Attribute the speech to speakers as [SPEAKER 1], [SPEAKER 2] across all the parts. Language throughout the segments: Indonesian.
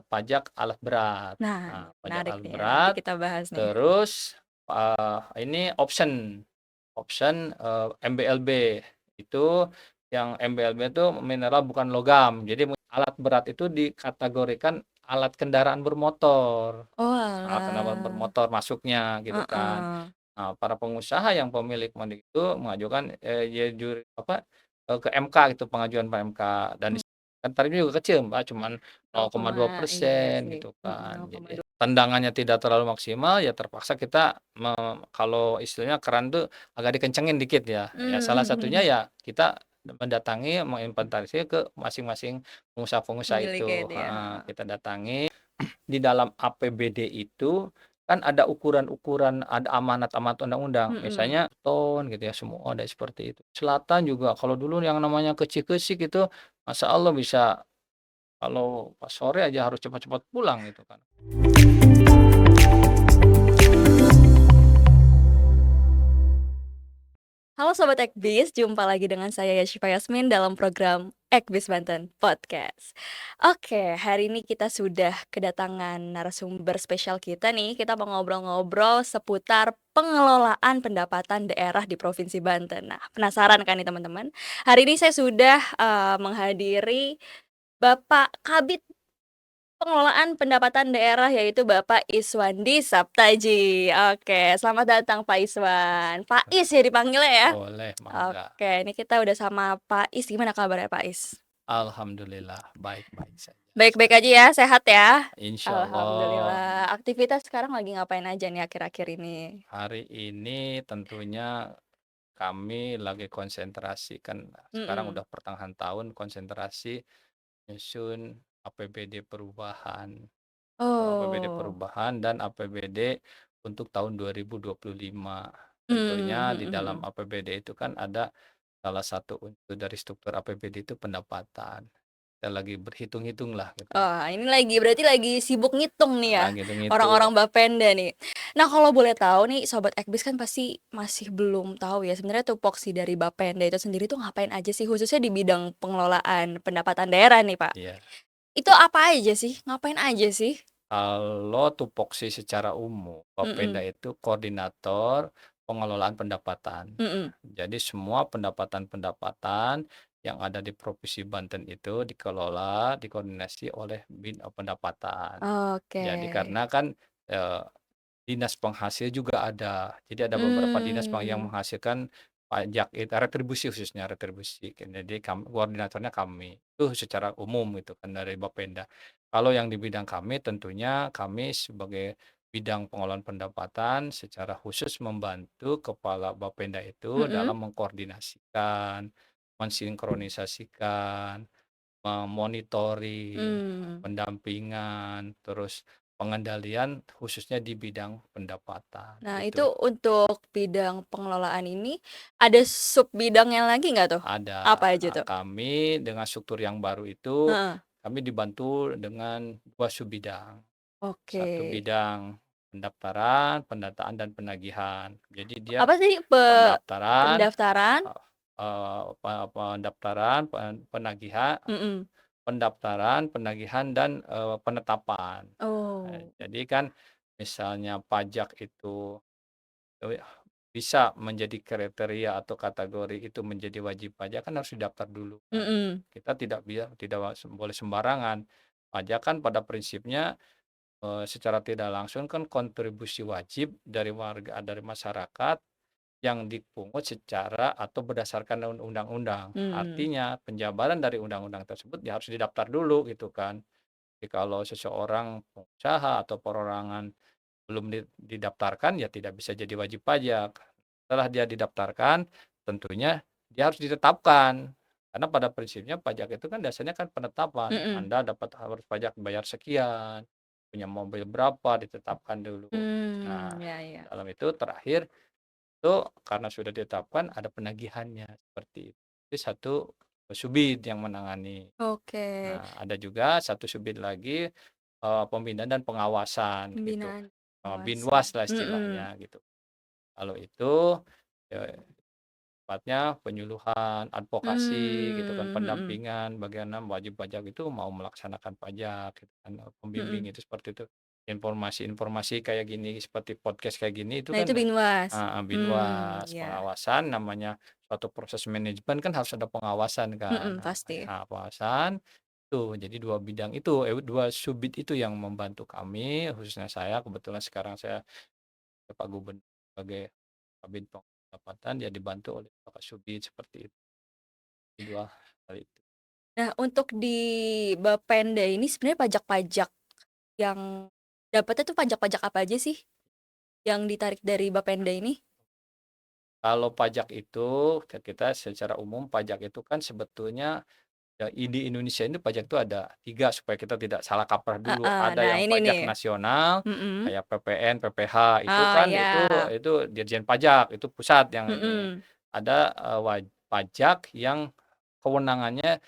[SPEAKER 1] pajak alat berat.
[SPEAKER 2] Nah,
[SPEAKER 1] Nah, pajak
[SPEAKER 2] menarik
[SPEAKER 1] alat
[SPEAKER 2] nih ya. Nanti
[SPEAKER 1] berat,
[SPEAKER 2] kita bahas nih.
[SPEAKER 1] terus ini option MBLB itu, yang MBLB itu mineral bukan logam. Jadi alat berat itu dikategorikan alat kendaraan bermotor.
[SPEAKER 2] Oh,
[SPEAKER 1] Kendaraan
[SPEAKER 2] alah.
[SPEAKER 1] bermotor masuknya gitu kan.
[SPEAKER 2] Heeh.
[SPEAKER 1] Nah, para pengusaha yang pemilik mobil itu mengajukan ya ke MK gitu, pengajuan ke MK, dan
[SPEAKER 2] Hmm,
[SPEAKER 1] kan tarifnya juga kecil Mbak, cuman
[SPEAKER 2] iya
[SPEAKER 1] 0,2%
[SPEAKER 2] sih.
[SPEAKER 1] gitu kan. Jadi
[SPEAKER 2] 0,2.
[SPEAKER 1] tendangannya tidak terlalu maksimal, ya terpaksa kita kalau istilahnya keran tuh agak dikencengin dikit ya. Ya salah satunya ya kita mendatangi, menginventarisir ke masing-masing pengusaha-pengusaha
[SPEAKER 2] Miliknya
[SPEAKER 1] itu.
[SPEAKER 2] itu ya.
[SPEAKER 1] Heeh, kita datangi di dalam APBD itu kan ada ukuran-ukuran, ada amanat-amanat undang-undang.
[SPEAKER 2] Mm-mm.
[SPEAKER 1] Misalnya ton gitu ya, semua ada seperti itu. Selatan juga kalau dulu yang namanya kecil-kecil itu, Masya Allah bisa kalau pas sore aja harus cepat-cepat pulang gitu kan.
[SPEAKER 2] Halo Sobat Ekbis, jumpa lagi dengan saya Yashifa Yasmin dalam program Ekbis Banten Podcast. Oke, hari ini kita sudah kedatangan narasumber spesial kita nih. Kita mau ngobrol-ngobrol seputar pengelolaan pendapatan daerah di Provinsi Banten. Nah, penasaran kan nih teman-teman? Hari ini saya sudah menghadiri Bapak Kabid Pengelolaan Pendapatan Daerah, yaitu Bapak Iswandi Saptaji. Oke, selamat datang Pak Iswan. Pak Is ya dipanggilnya ya.
[SPEAKER 1] Boleh, mangga.
[SPEAKER 2] Oke, ini kita udah sama Pak Is. Gimana kabarnya Pak Is?
[SPEAKER 1] Alhamdulillah, baik-baik saja.
[SPEAKER 2] Baik-baik aja ya, sehat ya?
[SPEAKER 1] Insya Allah.
[SPEAKER 2] Alhamdulillah. Aktivitas sekarang lagi ngapain aja nih akhir-akhir ini?
[SPEAKER 1] Hari ini tentunya kami lagi konsentrasi, kan sekarang
[SPEAKER 2] Mm-mm.
[SPEAKER 1] udah pertengahan tahun, konsentrasi nyusun APBD perubahan. APBD
[SPEAKER 2] Oh.
[SPEAKER 1] perubahan dan APBD untuk tahun 2025. Tentunya di dalam
[SPEAKER 2] Mm-mm.
[SPEAKER 1] APBD itu kan ada salah satu unsur dari struktur APBD itu pendapatan. Kita lagi berhitung-hitung lah gitu.
[SPEAKER 2] Oh, ini berarti lagi sibuk ngitung nih ya,
[SPEAKER 1] Lagi
[SPEAKER 2] orang-orang
[SPEAKER 1] hitung-hitung.
[SPEAKER 2] Bapenda nih. Nah, kalau boleh tahu nih, Sobat Ekbis kan pasti masih belum tahu ya, sebenarnya tupoksi dari Bapenda itu sendiri tuh ngapain aja sih, khususnya di bidang pengelolaan pendapatan daerah nih, Pak.
[SPEAKER 1] Iya.
[SPEAKER 2] Itu apa aja sih? Ngapain aja sih?
[SPEAKER 1] Kalau tupoksi secara umum, Bapenda
[SPEAKER 2] Mm-mm.
[SPEAKER 1] itu koordinator pengelolaan pendapatan.
[SPEAKER 2] Mm-mm.
[SPEAKER 1] Jadi semua pendapatan-pendapatan yang ada di Provinsi Banten itu dikelola, dikoordinasi oleh Bin Pendapatan.
[SPEAKER 2] Oke.
[SPEAKER 1] Jadi karena kan eh, dinas penghasil juga ada. Jadi ada beberapa dinas yang
[SPEAKER 2] Hmm.
[SPEAKER 1] menghasilkan pajak itu, retribusi, khususnya retribusi. Jadi koordinatornya kami. Itu secara umum itu kan dari Bapenda. Kalau yang di bidang kami, tentunya kami sebagai bidang pengelolaan pendapatan secara khusus membantu kepala Bapenda itu
[SPEAKER 2] Mm-mm.
[SPEAKER 1] dalam mengkoordinasikan, mensinkronisasikan, memonitoring,
[SPEAKER 2] Hmm.
[SPEAKER 1] pendampingan, terus pengendalian khususnya di bidang pendapatan
[SPEAKER 2] Nah, itu
[SPEAKER 1] itu.
[SPEAKER 2] untuk bidang pengelolaan ini ada sub bidangnya lagi nggak tuh?
[SPEAKER 1] Ada.
[SPEAKER 2] Apa aja
[SPEAKER 1] Nah,
[SPEAKER 2] tuh?
[SPEAKER 1] kami dengan struktur yang baru itu
[SPEAKER 2] Heeh.
[SPEAKER 1] kami dibantu dengan dua sub bidang.
[SPEAKER 2] Oke.
[SPEAKER 1] Satu bidang pendaftaran, pendataan dan penagihan. Jadi dia
[SPEAKER 2] Apa sih
[SPEAKER 1] pendaftaran,
[SPEAKER 2] pendaftaran?
[SPEAKER 1] penagihan,
[SPEAKER 2] Mhm.
[SPEAKER 1] penagihan dan penetapan.
[SPEAKER 2] Oh.
[SPEAKER 1] Jadi kan misalnya pajak itu eh, bisa menjadi kriteria atau kategori itu menjadi wajib pajak, kan harus didaftar dulu kan.
[SPEAKER 2] Mhm.
[SPEAKER 1] Kita tidak boleh sembarangan. Pajak kan pada prinsipnya secara tidak langsung kan kontribusi wajib dari warga, dari masyarakat yang dipungut secara atau berdasarkan undang-undang.
[SPEAKER 2] Mhm.
[SPEAKER 1] Artinya penjabaran dari undang-undang tersebut ya harus didaftar dulu gitu kan. Jadi kalau seseorang pengusaha atau perorangan belum didaftarkan ya tidak bisa jadi wajib pajak. Setelah dia didaftarkan, tentunya dia harus ditetapkan. Karena pada prinsipnya pajak itu kan dasarnya kan penetapan.
[SPEAKER 2] Mhm.
[SPEAKER 1] Anda harus pajak bayar sekian, punya mobil berapa ditetapkan dulu. Nah,
[SPEAKER 2] Ya ya.
[SPEAKER 1] dalam itu terakhir itu karena sudah ditetapkan ada penagihannya seperti itu. Itu satu subid yang menangani.
[SPEAKER 2] Oke.
[SPEAKER 1] Nah, ada juga satu subid lagi pembinaan dan pengawasan gitu.
[SPEAKER 2] Pembinaan,
[SPEAKER 1] Binwas
[SPEAKER 2] pengawasan.
[SPEAKER 1] lah
[SPEAKER 2] Mhm.
[SPEAKER 1] istilahnya gitu. Kalau itu sifatnya penyuluhan, advokasi gitu kan,
[SPEAKER 2] Mhm.
[SPEAKER 1] pendampingan bagaimana wajib pajak itu mau melaksanakan pajak gitu kan,
[SPEAKER 2] Mhm.
[SPEAKER 1] pembimbing itu seperti itu. Informasi-informasi kayak gini seperti podcast kayak gini itu
[SPEAKER 2] Nah itu
[SPEAKER 1] kan
[SPEAKER 2] Binwas.
[SPEAKER 1] Binwas,
[SPEAKER 2] Ya.
[SPEAKER 1] pengawasan namanya suatu proses manajemen kan harus ada pengawasan kan.
[SPEAKER 2] Mhm,
[SPEAKER 1] Nah,
[SPEAKER 2] pasti.
[SPEAKER 1] pengawasan tuh jadi 2 bidang itu, 2 subbid itu yang membantu kami, khususnya saya kebetulan sekarang saya ke Pak Gubernur sebagai Kabid Pendapatan, ya dibantu oleh Pak Kasubdit seperti itu, di 2 hal itu.
[SPEAKER 2] Nah untuk di Bapenda ini sebenarnya pajak-pajak yang dapatnya tuh pajak-pajak apa aja sih yang ditarik dari Bapenda ini?
[SPEAKER 1] Kalau pajak itu, kita secara umum pajak itu kan sebetulnya ya di Indonesia ini pajak itu ada 3 supaya kita tidak salah kaprah dulu.
[SPEAKER 2] Heeh,
[SPEAKER 1] Ada
[SPEAKER 2] nah
[SPEAKER 1] yang
[SPEAKER 2] ini nih.
[SPEAKER 1] pajak nasional,
[SPEAKER 2] Mhm.
[SPEAKER 1] kayak PPN, PPh, itu
[SPEAKER 2] Oh
[SPEAKER 1] kan
[SPEAKER 2] ya.
[SPEAKER 1] itu Dirjen Pajak, itu pusat yang ini.
[SPEAKER 2] Mhm.
[SPEAKER 1] Ada, pajak yang kewenangannya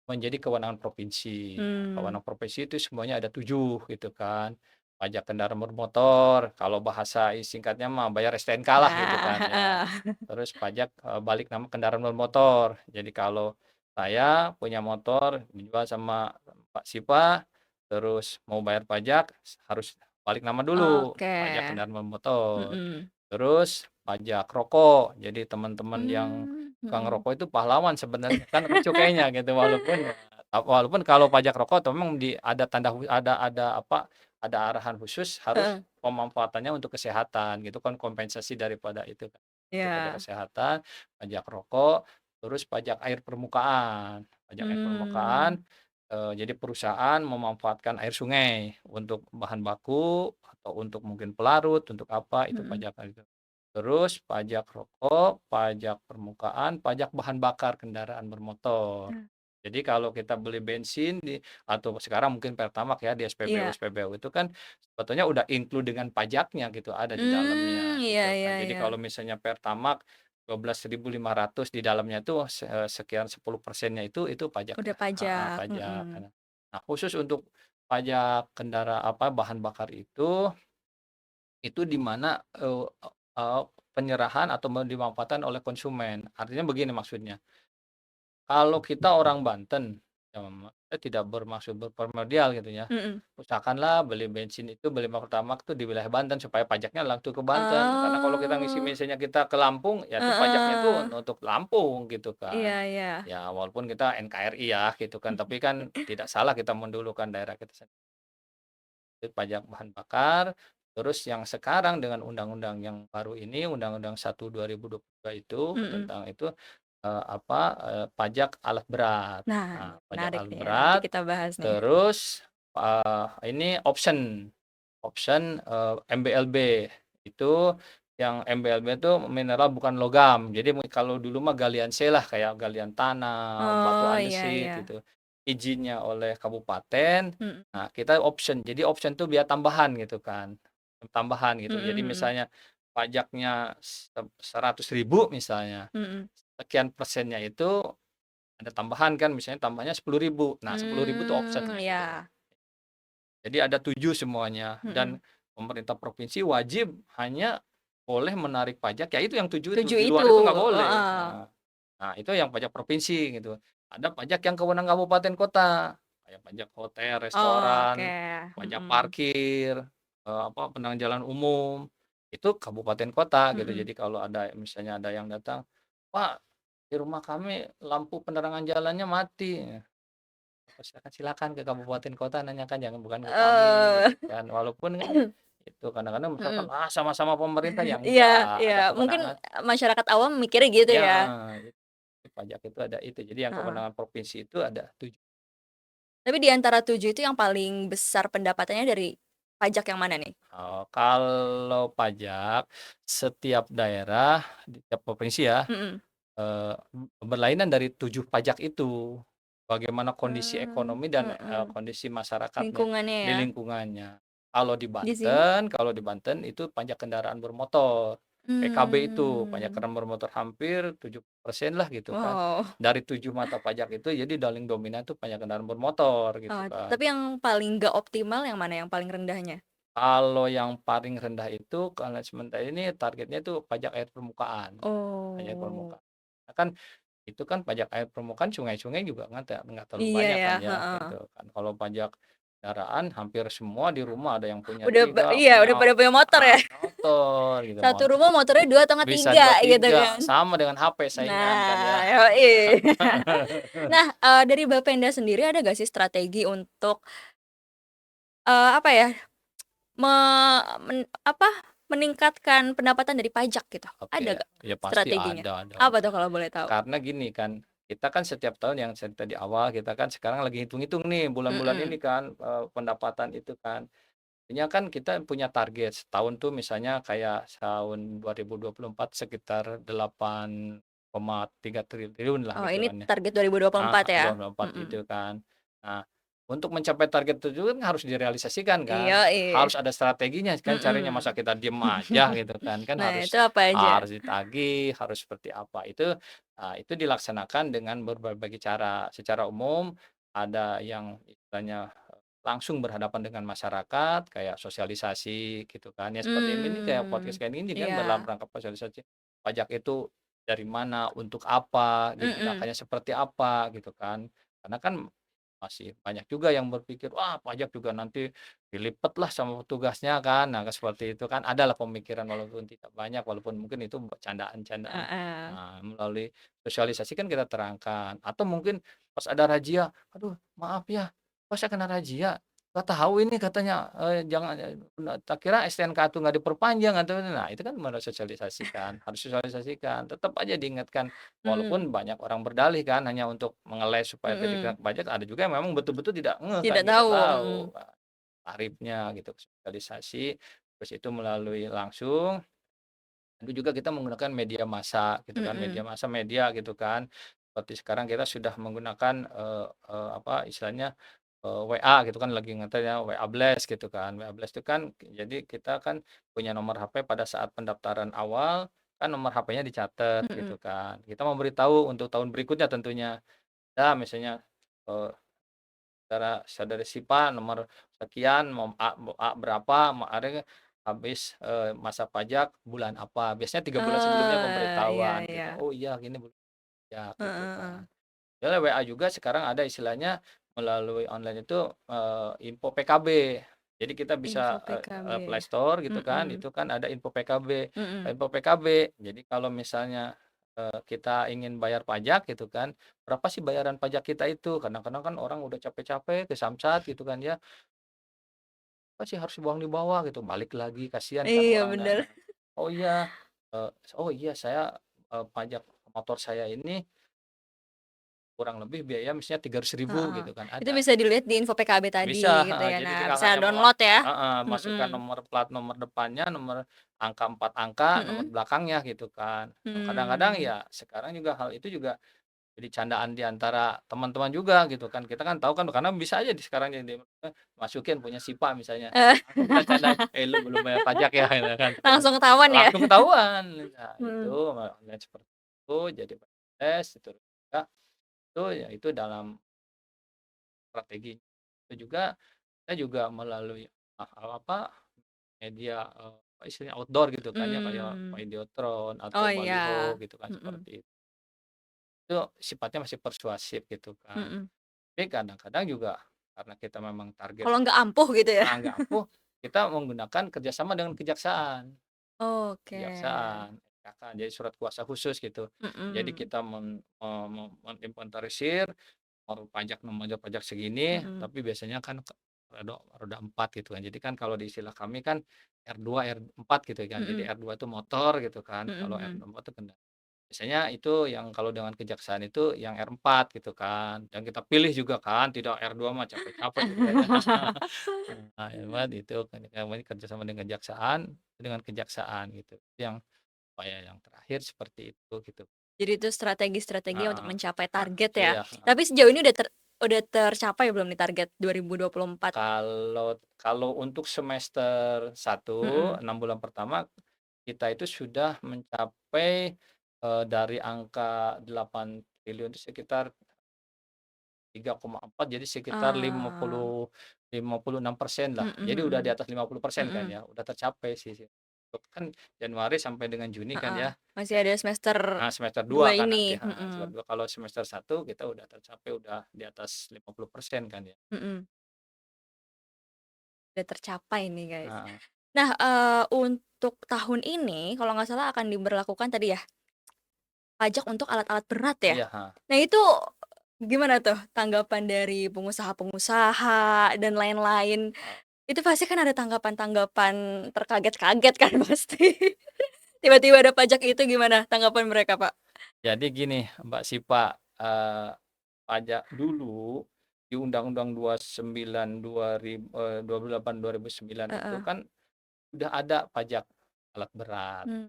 [SPEAKER 1] menjadi kewenangan provinsi. Nah,
[SPEAKER 2] Mmm.
[SPEAKER 1] kewenangan provinsi itu semuanya ada 7 gitu kan. Pajak kendaraan bermotor, kalau bahasa singkatnya mah bayar STNK lah gitu
[SPEAKER 2] Nah,
[SPEAKER 1] kan ya.
[SPEAKER 2] heeh.
[SPEAKER 1] Terus pajak, balik nama kendaraan bermotor. Jadi kalau saya punya motor dijual sama Pak Sipa, terus mau bayar pajak harus balik nama dulu,
[SPEAKER 2] Oke.
[SPEAKER 1] pajak kendaraan bermotor.
[SPEAKER 2] Mhm.
[SPEAKER 1] Terus pajak rokok, jadi teman-teman yang suka
[SPEAKER 2] Mhm.
[SPEAKER 1] ngerokok itu pahlawan sebenarnya, kan lucu kayaknya gitu, walaupun kalau pajak rokok tuh memang ada tanda ada apa, ada arahan khusus harus
[SPEAKER 2] Heeh.
[SPEAKER 1] pemanfaatannya untuk kesehatan gitu kan, kompensasi daripada itu kan, untuk pajak
[SPEAKER 2] Iya.
[SPEAKER 1] kesehatan, pajak rokok, terus pajak air permukaan. Pajak air
[SPEAKER 2] Mmm.
[SPEAKER 1] permukaan, jadi perusahaan memanfaatkan air sungai untuk bahan baku atau untuk mungkin pelarut, untuk apa, itu
[SPEAKER 2] Mhm.
[SPEAKER 1] pajak itu. Terus pajak rokok, pajak permukaan, pajak bahan bakar kendaraan bermotor.
[SPEAKER 2] Nah.
[SPEAKER 1] Jadi kalau kita beli bensin atau sekarang mungkin Pertamax ya di
[SPEAKER 2] Iya.
[SPEAKER 1] SPBU-SPBU itu kan sebetulnya udah include dengan pajaknya gitu, ada di dalamnya
[SPEAKER 2] Iya
[SPEAKER 1] gitu
[SPEAKER 2] iya
[SPEAKER 1] kan. Jadi
[SPEAKER 2] iya.
[SPEAKER 1] kalau misalnya Pertamax 12.500 di dalamnya itu sekian 10%-nya itu pajak,
[SPEAKER 2] Udah
[SPEAKER 1] heeh,
[SPEAKER 2] pajak,
[SPEAKER 1] pajak.
[SPEAKER 2] mhm.
[SPEAKER 1] Nah, khusus untuk pajak bahan bakar itu di mana, eee, penyerahan atau dimanfaatkan oleh konsumen. Artinya begini maksudnya, kalau kita orang Banten, saya tidak bermaksud berprimordial gitu ya,
[SPEAKER 2] Mhm.
[SPEAKER 1] usahakanlah beli bensin itu, beli Pertamax itu di wilayah Banten supaya pajaknya langsung ke Banten. Karena kalau kita ngisi
[SPEAKER 2] Oh.
[SPEAKER 1] misalnya kita ke Lampung, ya itu pajaknya itu
[SPEAKER 2] Heeh.
[SPEAKER 1] untuk Lampung gitu
[SPEAKER 2] Iya
[SPEAKER 1] kan.
[SPEAKER 2] iya.
[SPEAKER 1] Ya walaupun kita NKRI ya gitu kan, tapi kan tidak salah kita mendulukan daerah kita sendiri. Pajak bahan bakar, terus yang sekarang dengan undang-undang yang baru ini, Undang-Undang 1 2022 itu
[SPEAKER 2] Mhm.
[SPEAKER 1] tentang itu, pajak alat berat.
[SPEAKER 2] Nah,
[SPEAKER 1] Nah, pajak
[SPEAKER 2] menarik
[SPEAKER 1] alat
[SPEAKER 2] nih, nanti
[SPEAKER 1] berat,
[SPEAKER 2] kita bahas nih.
[SPEAKER 1] terus, ini option option, MBLB. Itu yang MBLB itu mineral bukan logam. Jadi kalau dulu mah galian C lah, kayak galian tanah, batu
[SPEAKER 2] Oh, iya
[SPEAKER 1] andesit
[SPEAKER 2] iya.
[SPEAKER 1] gitu. Izinnya oleh kabupaten.
[SPEAKER 2] Mhm.
[SPEAKER 1] Nah, kita option. Jadi option tuh biaya tambahan gitu kan, tambahan gitu.
[SPEAKER 2] Mhm
[SPEAKER 1] Jadi
[SPEAKER 2] mhm.
[SPEAKER 1] misalnya pajaknya 100.000 misalnya,
[SPEAKER 2] Mhm.
[SPEAKER 1] sekian persennya itu ada tambahan kan, misalnya tambahnya 10.000. Nah, 10.000 itu option gitu.
[SPEAKER 2] Iya.
[SPEAKER 1] Jadi ada 7 semuanya
[SPEAKER 2] Mhm.
[SPEAKER 1] dan pemerintah provinsi wajib hanya boleh menarik pajak, ya itu yang 7 itu,
[SPEAKER 2] 7
[SPEAKER 1] di
[SPEAKER 2] itu,
[SPEAKER 1] luar itu nggak boleh.
[SPEAKER 2] heeh.
[SPEAKER 1] Nah, itu yang pajak provinsi gitu. Ada pajak yang kewenangan kabupaten kota, kayak pajak hotel, restoran,
[SPEAKER 2] Oke,
[SPEAKER 1] pajak
[SPEAKER 2] mhm.
[SPEAKER 1] parkir, penerangan jalan umum, itu kabupaten kota gitu.
[SPEAKER 2] Mhm.
[SPEAKER 1] Jadi kalau ada misalnya ada yang datang, "Pak, di rumah kami lampu penerangan jalannya mati." Oh, silakan ke kabupaten kota nanyakan, jangan bukan ke kami
[SPEAKER 2] Eee,
[SPEAKER 1] gitu kan. Walaupun kan itu kadang-kadang misalkan,
[SPEAKER 2] mhm.
[SPEAKER 1] sama-sama pemerintah, ya
[SPEAKER 2] Iya
[SPEAKER 1] enggak,
[SPEAKER 2] iya,
[SPEAKER 1] ada
[SPEAKER 2] mungkin,
[SPEAKER 1] kewenangan
[SPEAKER 2] masyarakat awam mikirnya gitu
[SPEAKER 1] ya,
[SPEAKER 2] ya?
[SPEAKER 1] itu pajak itu ada itu. Jadi yang
[SPEAKER 2] Heeh.
[SPEAKER 1] kewenangan provinsi itu ada 7.
[SPEAKER 2] Tapi di antara 7 itu yang paling besar pendapatannya dari pajak yang mana nih?
[SPEAKER 1] Kalau pajak setiap daerah di tiap provinsi ya,
[SPEAKER 2] Mhm.
[SPEAKER 1] eee, berlainan dari 7 pajak itu. Bagaimana kondisi ekonomi dan,
[SPEAKER 2] Mhm.
[SPEAKER 1] kondisi masyarakatnya
[SPEAKER 2] Lingkungannya
[SPEAKER 1] di
[SPEAKER 2] ya?
[SPEAKER 1] lingkungannya. Kalau di
[SPEAKER 2] Di sini?
[SPEAKER 1] Banten kalau di Banten itu pajak kendaraan bermotor, PKB itu, pajak
[SPEAKER 2] Mmm.
[SPEAKER 1] kendaraan bermotor hampir 70% lah gitu kan.
[SPEAKER 2] Wow.
[SPEAKER 1] Dari 7 mata pajak itu jadi paling dominan itu pajak kendaraan bermotor gitu
[SPEAKER 2] Oh,
[SPEAKER 1] kan.
[SPEAKER 2] tapi yang paling nggak optimal yang mana, yang paling rendahnya?
[SPEAKER 1] Kalau yang paling rendah itu karena sementara ini targetnya itu pajak air permukaan, pajak
[SPEAKER 2] Oh.
[SPEAKER 1] permukaan. kan itu kan pajak air permukaan sungai-sungai juga nggak terlalu
[SPEAKER 2] Iya
[SPEAKER 1] banyak
[SPEAKER 2] ya,
[SPEAKER 1] kan ya,
[SPEAKER 2] heeh.
[SPEAKER 1] gitu kan. Kalau pajak kendaraan hampir semua di rumah ada yang punya
[SPEAKER 2] Udah
[SPEAKER 1] 3
[SPEAKER 2] iya, udah
[SPEAKER 1] punya
[SPEAKER 2] pada punya motor ya?
[SPEAKER 1] motor gitu,
[SPEAKER 2] Satu rumah motornya 2 atau enggak
[SPEAKER 1] bisa 2
[SPEAKER 2] 3 gitu
[SPEAKER 1] 3
[SPEAKER 2] kan.
[SPEAKER 1] sama dengan HP saingan kan ya.
[SPEAKER 2] Nah, yoi. Nah, dari Bapenda sendiri ada nggak sih strategi untuk, apa ya, me men apa, meningkatkan pendapatan dari pajak gitu? Ada
[SPEAKER 1] Oke,
[SPEAKER 2] nggak
[SPEAKER 1] ya pasti
[SPEAKER 2] strateginya?
[SPEAKER 1] ada dong.
[SPEAKER 2] Apa tuh kalau boleh tahu?
[SPEAKER 1] Karena gini kan, kita kan setiap tahun yang cerita di awal, kita kan sekarang lagi hitung-hitung nih bulan-bulan ini
[SPEAKER 2] Mhm,
[SPEAKER 1] kan, pendapatan itu kan. Artinya kan kita punya target setahun tuh misalnya kayak tahun 2024 sekitar 8,3 triliun lah
[SPEAKER 2] oh
[SPEAKER 1] gitu
[SPEAKER 2] ini
[SPEAKER 1] kan ya.
[SPEAKER 2] target 2024 ya?
[SPEAKER 1] 2024
[SPEAKER 2] Mhm,
[SPEAKER 1] itu kan. Nah, untuk mencapai target itu kan harus direalisasikan kan,
[SPEAKER 2] yoi,
[SPEAKER 1] harus ada strateginya kan caranya, masa
[SPEAKER 2] mhm.
[SPEAKER 1] kita diem aja gitu kan, kan
[SPEAKER 2] Nah itu
[SPEAKER 1] harus
[SPEAKER 2] apa aja?
[SPEAKER 1] harus ditagih, harus seperti apa. Itu dilaksanakan dengan berbagai cara. Secara umum ada yang istilahnya langsung berhadapan dengan masyarakat, kayak sosialisasi gitu kan ya, seperti ini kayak podcast kayak gini kan dalam
[SPEAKER 2] Iya,
[SPEAKER 1] rangka sosialisasi, pajak itu dari mana, untuk apa,
[SPEAKER 2] mhm,
[SPEAKER 1] digunakannya seperti apa gitu kan. Karena kan masih banyak juga yang berpikir, "Wah, pajak juga nanti dilipetlah sama petugasnya kan." Nah, seperti itu kan adalah pemikiran walaupun tidak banyak, walaupun mungkin itu candaan-candaan.
[SPEAKER 2] heeh.
[SPEAKER 1] Nah, melalui sosialisasi kan kita terangkan, atau mungkin pas ada razia, "Aduh, maaf ya, pas saya kena razia, nggak tahu ini," katanya, "jangan tak kira STNK itu nggak diperpanjang," atau nah itu kan sosialisasikan, harus sosialisasikan, tetap aja diingatkan.
[SPEAKER 2] Mhm,
[SPEAKER 1] Walaupun banyak orang berdalih kan hanya untuk mengeles supaya tidak kena
[SPEAKER 2] mhm,
[SPEAKER 1] pajak, ada juga yang memang betul-betul tidak ngeh kan,
[SPEAKER 2] tidak
[SPEAKER 1] tidak
[SPEAKER 2] tahu,
[SPEAKER 1] tahu, tarifnya gitu, sosialisasi, terus itu melalui langsung, tentu juga kita menggunakan media massa gitu kan, media
[SPEAKER 2] mhm,
[SPEAKER 1] massa, media gitu kan. Seperti sekarang kita sudah menggunakan, apa istilahnya, WA gitu kan, lagi ngetren ya, WA Blast gitu kan. WA Blast itu kan jadi kita kan punya nomor HP pada saat pendaftaran awal, kan nomor HP-nya dicatat
[SPEAKER 2] mhm,
[SPEAKER 1] gitu kan. Kita memberitahu untuk tahun berikutnya tentunya. Ya misalnya, saudara Sipa nomor sekian, mau A berapa, mau ada habis, masa pajak bulan apa, biasanya 3 bulan sebelumnya
[SPEAKER 2] iya
[SPEAKER 1] pemberitahuan
[SPEAKER 2] iya,
[SPEAKER 1] gitu, "Oh iya gini bulan pajak," gitu
[SPEAKER 2] heeh heeh,
[SPEAKER 1] kan. Ya WA juga sekarang ada istilahnya melalui online itu, info PKB. Jadi kita
[SPEAKER 2] info
[SPEAKER 1] bisa,
[SPEAKER 2] PKB,
[SPEAKER 1] Play Store gitu kan,
[SPEAKER 2] mhm,
[SPEAKER 1] itu kan ada info PKB.
[SPEAKER 2] mhm,
[SPEAKER 1] Info PKB, jadi kalau misalnya, kita ingin bayar pajak gitu kan, berapa sih bayaran pajak kita itu? Kadang-kadang kan orang udah capek-capek ke Samsat gitu kan ya, "Apa sih harus dibuang di bawah?" Gitu, balik lagi kasihan kan
[SPEAKER 2] iya
[SPEAKER 1] orang
[SPEAKER 2] bener,
[SPEAKER 1] dan, "Oh iya, oh iya saya, pajak motor saya ini kurang lebih biaya misalnya 300.000,"
[SPEAKER 2] heeh,
[SPEAKER 1] gitu kan,
[SPEAKER 2] itu
[SPEAKER 1] ada.
[SPEAKER 2] bisa dilihat di info PKB
[SPEAKER 1] Bisa,
[SPEAKER 2] tadi gitu
[SPEAKER 1] heeh,
[SPEAKER 2] ya,
[SPEAKER 1] jadi
[SPEAKER 2] nah
[SPEAKER 1] tinggal
[SPEAKER 2] bisa
[SPEAKER 1] hanya
[SPEAKER 2] download ya?
[SPEAKER 1] heeh, masukkan
[SPEAKER 2] Mhm,
[SPEAKER 1] nomor plat nomor depannya, nomor angka 4 angka, nomor
[SPEAKER 2] mhm,
[SPEAKER 1] belakangnya gitu kan. Kadang-kadang
[SPEAKER 2] mmm,
[SPEAKER 1] ya sekarang juga hal itu juga jadi candaan di antara teman-teman juga gitu kan. Kita kan tahu kan karena bisa aja sekarang jadi masukin punya SIPA misalnya,
[SPEAKER 2] eh,
[SPEAKER 1] langsung kita candain, "Eh, lu belum bayar pajak ya?" Gitu kan.
[SPEAKER 2] langsung ketahuan ya?
[SPEAKER 1] Langsung ketahuan. Nah itu,
[SPEAKER 2] Mhm,
[SPEAKER 1] online seperti itu jadi tes itu juga itu ya itu dalam strategi. Itu juga saya juga melalui, apa, media, apa istilahnya, outdoor gitu kan ya, kayak
[SPEAKER 2] mmm,
[SPEAKER 1] Videotron atau
[SPEAKER 2] oh
[SPEAKER 1] baliho
[SPEAKER 2] iya,
[SPEAKER 1] gitu kan,
[SPEAKER 2] mhm,
[SPEAKER 1] seperti itu. Itu sifatnya masih persuasif gitu kan.
[SPEAKER 2] mhm,
[SPEAKER 1] Tapi kadang-kadang juga karena kita memang target
[SPEAKER 2] kalau nggak ampuh gitu ya?
[SPEAKER 1] nggak ampuh, kita menggunakan kerjasama dengan kejaksaan.
[SPEAKER 2] Oke,
[SPEAKER 1] Kejaksaan, KK, jadi surat kuasa khusus gitu. Jadi
[SPEAKER 2] mhm,
[SPEAKER 1] kita menginventarisir nomor wajib pajak segini,
[SPEAKER 2] mhm,
[SPEAKER 1] tapi biasanya kan roda roda 4 gitu kan. Jadi kan kalau di istilah kami kan R2, R4 gitu kan. Jadi
[SPEAKER 2] mhm,
[SPEAKER 1] R2 itu motor gitu kan,
[SPEAKER 2] mhm
[SPEAKER 1] kalau
[SPEAKER 2] mhm.
[SPEAKER 1] R4 itu kendaraan. Biasanya itu yang kalau dengan kejaksaan itu yang R4 gitu kan. Dan kita pilih juga kan, tidak R2 mah capek-capek gitu kan ya. Nah, R4 itu kan kami kerjasama dengan kejaksaan gitu. Itu yang upaya yang terakhir seperti itu gitu.
[SPEAKER 2] Jadi itu strategi-strategi untuk
[SPEAKER 1] Heeh.
[SPEAKER 2] mencapai
[SPEAKER 1] Nah,
[SPEAKER 2] target ya.
[SPEAKER 1] iya.
[SPEAKER 2] Tapi sejauh ini udah tercapai belum nih target 2024?
[SPEAKER 1] Kalau kalau untuk semester satu
[SPEAKER 2] Mhm.
[SPEAKER 1] 6 bulan pertama, kita itu sudah mencapai, dari angka 8 triliun itu sekitar 3,4 jadi sekitar
[SPEAKER 2] Ah,
[SPEAKER 1] 56% lah. Jadi udah di
[SPEAKER 2] mhm
[SPEAKER 1] atas 50% kan
[SPEAKER 2] mhm,
[SPEAKER 1] ya, udah tercapai sih sih. kan Januari sampai dengan Juni kan
[SPEAKER 2] Heeh,
[SPEAKER 1] ya.
[SPEAKER 2] masih ada semester
[SPEAKER 1] Semester 2
[SPEAKER 2] 2
[SPEAKER 1] kan
[SPEAKER 2] ini,
[SPEAKER 1] nanti,
[SPEAKER 2] mhm,
[SPEAKER 1] kalau semester 1 kita udah tercapai udah di atas 50% kan ya.
[SPEAKER 2] mhm, udah tercapai nih, guys.
[SPEAKER 1] Heeh,
[SPEAKER 2] Nah, untuk tahun ini kalau nggak salah akan diberlakukan tadi ya, pajak untuk alat-alat berat ya?
[SPEAKER 1] iya, heeh.
[SPEAKER 2] Nah itu gimana tuh tanggapan dari pengusaha-pengusaha dan lain-lain? Itu pasti kan ada tanggapan-tanggapan terkaget-kaget kan pasti. Tiba-tiba ada pajak itu gimana tanggapan mereka, Pak?
[SPEAKER 1] Jadi gini Mbak Sipa, pajak dulu di Undang-Undang 29 28 2009 itu
[SPEAKER 2] Heeh,
[SPEAKER 1] kan udah ada pajak alat berat,
[SPEAKER 2] mmm,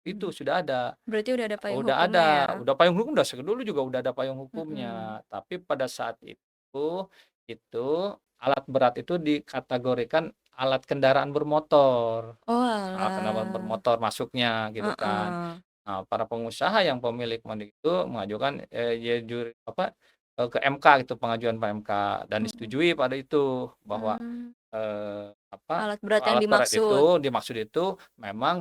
[SPEAKER 1] itu
[SPEAKER 2] mhm.
[SPEAKER 1] sudah ada.
[SPEAKER 2] Berarti udah ada payung
[SPEAKER 1] Udah
[SPEAKER 2] hukumnya ya?
[SPEAKER 1] ada, udah payung hukum dulu juga udah ada payung
[SPEAKER 2] Mhm.
[SPEAKER 1] hukumnya. Tapi pada saat itu alat berat itu dikategorikan alat kendaraan bermotor. Kendaraan
[SPEAKER 2] Oalah,
[SPEAKER 1] bermotor masuknya gitu kan.
[SPEAKER 2] heeh,
[SPEAKER 1] Nah, para pengusaha yang pemilik model itu mengajukan, ya ke MK gitu, pengajuan ke MK dan
[SPEAKER 2] mhm,
[SPEAKER 1] disetujui pada itu bahwa
[SPEAKER 2] mmm,
[SPEAKER 1] apa,
[SPEAKER 2] alat berat yang
[SPEAKER 1] alat berat
[SPEAKER 2] dimaksud,
[SPEAKER 1] itu dimaksud itu memang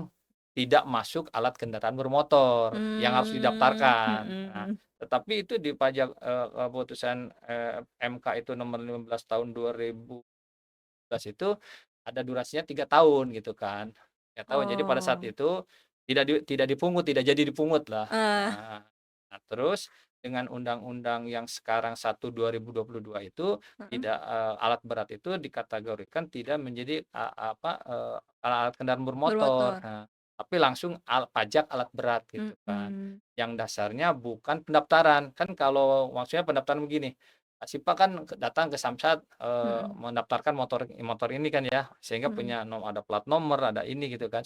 [SPEAKER 1] tidak masuk alat kendaraan bermotor yang harus didaftarkan. Nah,
[SPEAKER 2] mhm.
[SPEAKER 1] tetapi itu di pajak keputusan, MK itu nomor 15 tahun 2011 itu ada durasinya 3 tahun gitu kan. 3 tahun. Jadi pada saat
[SPEAKER 2] Oh,
[SPEAKER 1] itu tidak dipungut, tidak jadi dipungut lah.
[SPEAKER 2] eh,
[SPEAKER 1] Nah, nah terus dengan undang-undang yang sekarang 1/2022 itu
[SPEAKER 2] mhm,
[SPEAKER 1] tidak, alat berat itu dikategorikan tidak menjadi alat kendaraan bermotor.
[SPEAKER 2] bermotor,
[SPEAKER 1] Nah, tapi langsung pajak alat berat gitu kan.
[SPEAKER 2] mhm,
[SPEAKER 1] Yang dasarnya bukan pendaftaran. Kan kalau maksudnya pendaftaran begini, Sipa kan datang ke Samsat,
[SPEAKER 2] mhm,
[SPEAKER 1] mendaftarkan motor motor ini kan ya, sehingga
[SPEAKER 2] mhm,
[SPEAKER 1] punya ada plat nomor, ada ini gitu kan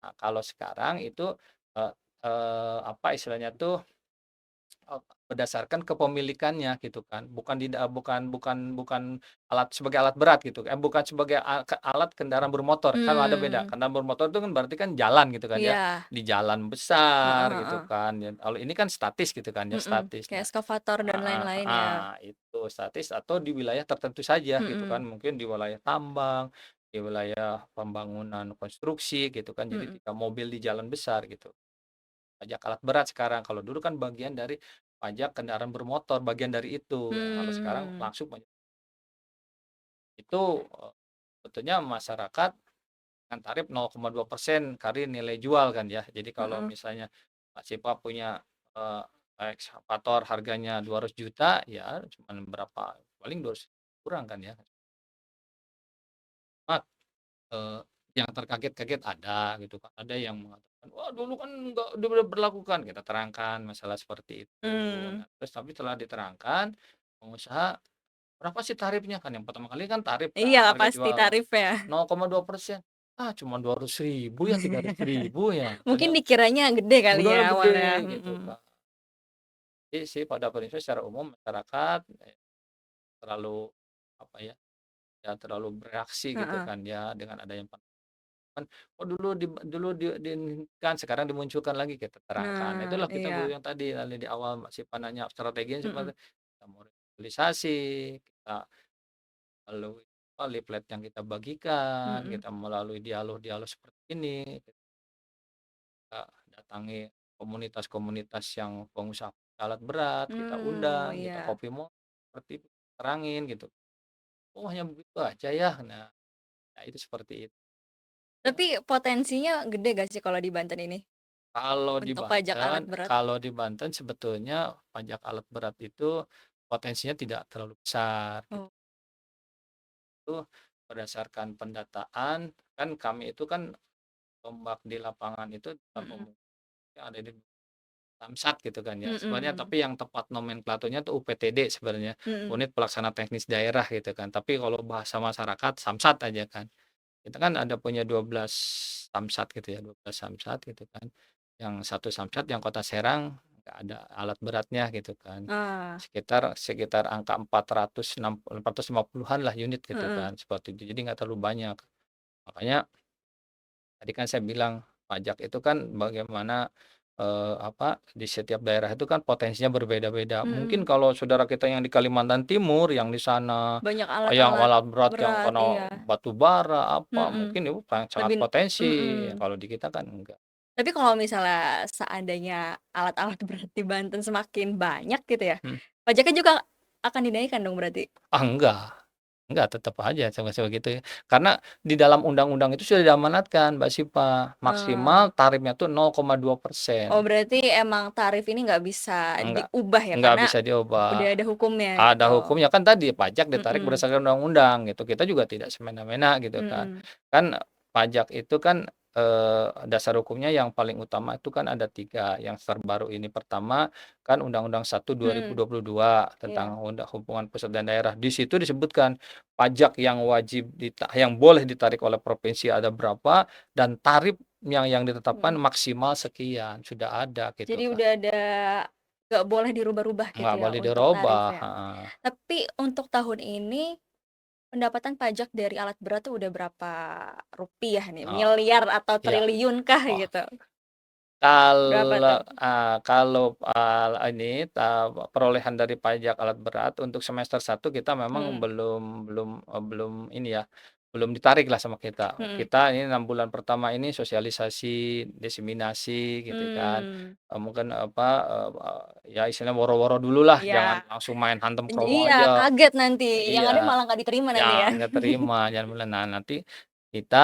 [SPEAKER 1] nah, kalau sekarang itu, eee apa istilahnya tuh, berdasarkan kepemilikannya gitu kan, bukan bukan bukan alat sebagai alat berat gitu, bukan sebagai alat kendaraan bermotor, kan ada beda.
[SPEAKER 2] mmm,
[SPEAKER 1] Kendaraan bermotor itu kan berarti kan jalan gitu kan ya,
[SPEAKER 2] iya,
[SPEAKER 1] di jalan
[SPEAKER 2] heeh
[SPEAKER 1] besar gitu
[SPEAKER 2] heeh,
[SPEAKER 1] kan ya. Kalau ini kan statis gitu kan ya,
[SPEAKER 2] mhm,
[SPEAKER 1] statis.
[SPEAKER 2] kayak
[SPEAKER 1] Nah,
[SPEAKER 2] eskavator dan
[SPEAKER 1] heeh
[SPEAKER 2] lain-lain ya?
[SPEAKER 1] heeh, itu statis atau di wilayah tertentu saja gitu kan,
[SPEAKER 2] Mhm,
[SPEAKER 1] mungkin di wilayah tambang, di wilayah pembangunan konstruksi gitu kan, jadi
[SPEAKER 2] mhm,
[SPEAKER 1] tidak mobil di jalan besar gitu. Pajak alat berat sekarang, kalau dulu kan bagian dari pajak kendaraan bermotor, bagian dari itu. Nah, kalau sekarang
[SPEAKER 2] mmm,
[SPEAKER 1] langsung itu, sebetulnya masyarakat dengan tarif 0,2% kali nilai jual kan ya. Jadi kalau
[SPEAKER 2] heeh,
[SPEAKER 1] misalnya Pak Sipa punya, eee, ekskavator harganya 200 juta, ya cuman berapa, paling 200 kurang kan ya. Cuma, eee, yang terkaget-kaget ada gitu kan, ada yang mengatakan, "Wah dulu kan nggak udah berlakukan," kita terangkan masalah seperti itu.
[SPEAKER 2] mmm,
[SPEAKER 1] Nah, terus tapi setelah diterangkan, pengusaha, "Berapa sih tarifnya?" Kan yang pertama kali kan tarif
[SPEAKER 2] iya
[SPEAKER 1] kan, harga
[SPEAKER 2] pasti
[SPEAKER 1] jual kan,
[SPEAKER 2] tarifnya,
[SPEAKER 1] 0,2%. "Ah, cuma 200.000 ya, 300.000 ya?"
[SPEAKER 2] mungkin
[SPEAKER 1] Ternyata
[SPEAKER 2] dikiranya gede kali ya
[SPEAKER 1] modalnya gede
[SPEAKER 2] awalnya,
[SPEAKER 1] gitu
[SPEAKER 2] mhm,
[SPEAKER 1] kan. Jadi sih pada prinsipnya secara umum masyarakat, terlalu apa ya, jangan terlalu bereaksi gitu
[SPEAKER 2] heeh,
[SPEAKER 1] kan ya dengan adanya kan, oh dulu kan sekarang dimunculkan lagi kita terangkan. Nah,
[SPEAKER 2] nah
[SPEAKER 1] itulah kita
[SPEAKER 2] iya,
[SPEAKER 1] yang tadi di awal Mbak Sipa nanya strateginya
[SPEAKER 2] mhm,
[SPEAKER 1] seperti kita mau realisasi, kita melalui leaflet yang kita bagikan,
[SPEAKER 2] mhm,
[SPEAKER 1] kita melalui dialog-dialog seperti ini, kita datangi komunitas-komunitas yang pengusaha alat berat, kita undang, kita
[SPEAKER 2] iya.
[SPEAKER 1] kopi mo seperti itu, terangin gitu. Oh hanya begitu aja ya? Nah, ya itu seperti itu. Ya.
[SPEAKER 2] Tapi potensinya gede gak sih kalau di Banten ini untuk pajak alat berat?
[SPEAKER 1] Kalau di Banten sebetulnya pajak alat berat itu potensinya tidak terlalu besar gitu.
[SPEAKER 2] Oh,
[SPEAKER 1] Itu berdasarkan pendataan, kan kami itu kan tombak di lapangan itu dalam
[SPEAKER 2] mhm,
[SPEAKER 1] umumnya ada di Samsat gitu kan ya. Sebenarnya
[SPEAKER 2] mhm,
[SPEAKER 1] tapi yang tepat nomenklaturnya tuh UPTD sebenarnya,
[SPEAKER 2] mhm,
[SPEAKER 1] Unit Pelaksana Teknis Daerah gitu kan. Tapi kalau bahasa masyarakat Samsat aja kan. Kita kan ada punya 12 samsat gitu ya, 12 samsat gitu kan. Yang satu samsat yang Kota Serang nggak ada alat beratnya gitu kan.
[SPEAKER 2] ah,
[SPEAKER 1] Sekitar sekitar angka 450-an lah unit gitu
[SPEAKER 2] heeh,
[SPEAKER 1] kan, seperti itu. Jadi nggak terlalu banyak. Makanya tadi kan saya bilang pajak itu kan bagaimana di setiap daerah itu kan potensinya berbeda-beda. Mungkin
[SPEAKER 2] Mhm.
[SPEAKER 1] kalau saudara kita yang di Kalimantan Timur, yang di sana,
[SPEAKER 2] Banyak
[SPEAKER 1] yang
[SPEAKER 2] alat-alat
[SPEAKER 1] alat berat yang
[SPEAKER 2] berat,
[SPEAKER 1] kena
[SPEAKER 2] iya.
[SPEAKER 1] batu bara, apa,
[SPEAKER 2] Mhm.
[SPEAKER 1] mungkin itu sangat
[SPEAKER 2] Lebih
[SPEAKER 1] potensi.
[SPEAKER 2] mhm.
[SPEAKER 1] Kalau di kita kan enggak.
[SPEAKER 2] Tapi kalau misalnya seandainya alat-alat berat di Banten semakin banyak gitu ya,
[SPEAKER 1] Hmm.
[SPEAKER 2] pajaknya juga akan dinaikkan dong berarti?
[SPEAKER 1] Enggak, tetap aja sama-sama gitu ya. Karena di dalam undang-undang itu sudah diamanatkan, Mbak Sipa,
[SPEAKER 2] Eee,
[SPEAKER 1] maksimal tarifnya tuh
[SPEAKER 2] oh
[SPEAKER 1] 0,2%.
[SPEAKER 2] berarti emang tarif ini nggak bisa
[SPEAKER 1] Enggak
[SPEAKER 2] diubah ya
[SPEAKER 1] enggak
[SPEAKER 2] karena
[SPEAKER 1] bisa
[SPEAKER 2] udah
[SPEAKER 1] diubah.
[SPEAKER 2] ada hukumnya
[SPEAKER 1] Ada
[SPEAKER 2] gitu?
[SPEAKER 1] hukumnya, kan tadi pajak ditarik
[SPEAKER 2] Mhm,
[SPEAKER 1] berdasarkan undang-undang gitu, kita juga tidak semena-mena gitu kan.
[SPEAKER 2] mhm,
[SPEAKER 1] Kan pajak itu kan, dasar hukumnya yang paling utama itu kan ada 3 yang terbaru ini. Pertama kan Undang-Undang 1
[SPEAKER 2] mhm,
[SPEAKER 1] 2022
[SPEAKER 2] iya,
[SPEAKER 1] tentang hubungan pusat dan daerah. Di situ disebutkan pajak yang wajib yang boleh ditarik oleh provinsi ada berapa dan tarif yang ditetapkan
[SPEAKER 2] mhm.
[SPEAKER 1] maksimal sekian, sudah ada gitu
[SPEAKER 2] Jadi
[SPEAKER 1] kan.
[SPEAKER 2] udah ada nggak boleh dirubah-rubah gitu
[SPEAKER 1] Nggak
[SPEAKER 2] ya
[SPEAKER 1] boleh
[SPEAKER 2] untuk
[SPEAKER 1] dirubah,
[SPEAKER 2] tarifnya.
[SPEAKER 1] heeh.
[SPEAKER 2] Tapi untuk tahun ini pendapatan pajak dari alat berat tuh udah berapa rupiah nih?
[SPEAKER 1] Oh,
[SPEAKER 2] Miliar atau
[SPEAKER 1] iya.
[SPEAKER 2] triliun kah
[SPEAKER 1] Oh,
[SPEAKER 2] gitu? Berapa
[SPEAKER 1] kalau,
[SPEAKER 2] tuh?
[SPEAKER 1] ini, perolehan dari pajak alat berat untuk semester 1 kita memang
[SPEAKER 2] Mhm,
[SPEAKER 1] belum ini ya, belum ditarik lah sama kita.
[SPEAKER 2] mhm.
[SPEAKER 1] Kita ini 6 bulan pertama ini sosialisasi, diseminasi gitu kan,
[SPEAKER 2] Mmm,
[SPEAKER 1] mungkin ya istilahnya woro-woro dululah,
[SPEAKER 2] iya.
[SPEAKER 1] jangan langsung main hantem promo
[SPEAKER 2] Iya,
[SPEAKER 1] aja.
[SPEAKER 2] kaget nanti, yang ada
[SPEAKER 1] Iya.
[SPEAKER 2] malah nggak diterima nanti ya.
[SPEAKER 1] Ya, nggak terima, jangan bilang. Nah, nanti kita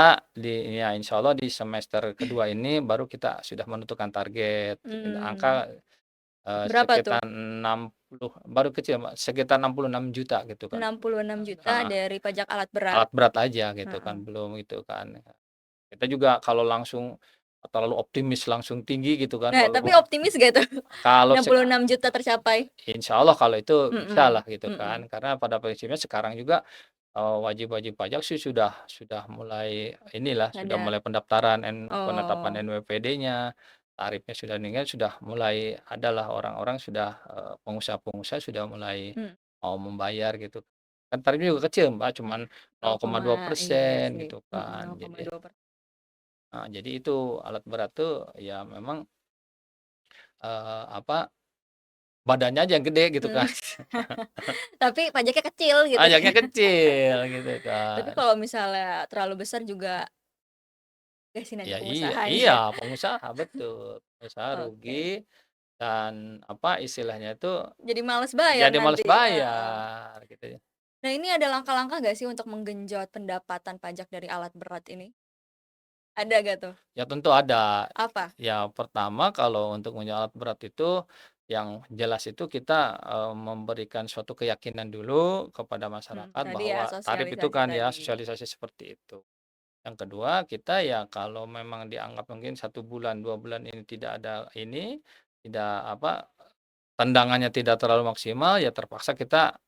[SPEAKER 1] ya insyaallah di semester kedua ini baru kita sudah menentukan target,
[SPEAKER 2] Mmm,
[SPEAKER 1] angka,
[SPEAKER 2] berapa tuh?
[SPEAKER 1] sekitar 60 baru kecil, Mbak, sekitar 66 juta gitu kan.
[SPEAKER 2] 66 juta
[SPEAKER 1] Heeh,
[SPEAKER 2] dari pajak alat berat?
[SPEAKER 1] alat berat aja gitu kan,
[SPEAKER 2] Heeh.
[SPEAKER 1] belum itu kan. Kita juga kalau langsung terlalu optimis langsung tinggi gitu kan,
[SPEAKER 2] Nah,
[SPEAKER 1] kalau
[SPEAKER 2] tapi optimis gak tuh
[SPEAKER 1] kalau
[SPEAKER 2] 66 juta tercapai?
[SPEAKER 1] insyaallah kalau itu
[SPEAKER 2] Mhm,
[SPEAKER 1] bisalah gitu kan,
[SPEAKER 2] mhm.
[SPEAKER 1] karena pada prinsipnya sekarang juga wajib-wajib pajak sih sudah mulai inilah, sudah
[SPEAKER 2] Ada
[SPEAKER 1] mulai pendaftaran penetapan
[SPEAKER 2] oh,
[SPEAKER 1] NWPD-nya, tarifnya sudah meningkat, sudah mulai adalah orang-orang sudah, pengusaha-pengusaha sudah mulai
[SPEAKER 2] mmm,
[SPEAKER 1] mau membayar gitu. Kan tarifnya juga kecil, Mbak, cuman
[SPEAKER 2] nol koma iya
[SPEAKER 1] 0,2%
[SPEAKER 2] sih,
[SPEAKER 1] gitu
[SPEAKER 2] mhm,
[SPEAKER 1] kan. Jadi
[SPEAKER 2] 0,2
[SPEAKER 1] jadi itu alat berat tuh ya memang, apa, badannya aja yang gede gitu kan.
[SPEAKER 2] mhm, tapi pajaknya kecil gitu ya.
[SPEAKER 1] Pajaknya kecil gitu
[SPEAKER 2] Tapi
[SPEAKER 1] kan.
[SPEAKER 2] kalau misalnya terlalu besar juga kasihan nanti
[SPEAKER 1] Ya iya
[SPEAKER 2] pengusahanya
[SPEAKER 1] iya,
[SPEAKER 2] ya.
[SPEAKER 1] pengusaha betul, pengusaha
[SPEAKER 2] Oke,
[SPEAKER 1] rugi dan istilahnya itu
[SPEAKER 2] jadi males bayar
[SPEAKER 1] jadi males
[SPEAKER 2] nanti, heeh.
[SPEAKER 1] bayar gitu ya.
[SPEAKER 2] Nah, ini ada langkah-langkah nggak sih untuk menggenjot pendapatan pajak dari alat berat ini? Ada nggak tuh?
[SPEAKER 1] Ya tentu ada.
[SPEAKER 2] Apa?
[SPEAKER 1] Ya pertama kalau untuk punya alat berat itu, yang jelas itu kita, memberikan suatu keyakinan dulu kepada masyarakat
[SPEAKER 2] Tadi ya
[SPEAKER 1] bahwa tarif itu
[SPEAKER 2] sosialisasi
[SPEAKER 1] kan ya
[SPEAKER 2] tadi.
[SPEAKER 1] sosialisasi seperti itu. Yang kedua kita ya kalau memang dianggap mungkin 1 bulan, 2 bulan ini tidak ada ini, tidak tendangannya tidak terlalu maksimal, ya terpaksa kita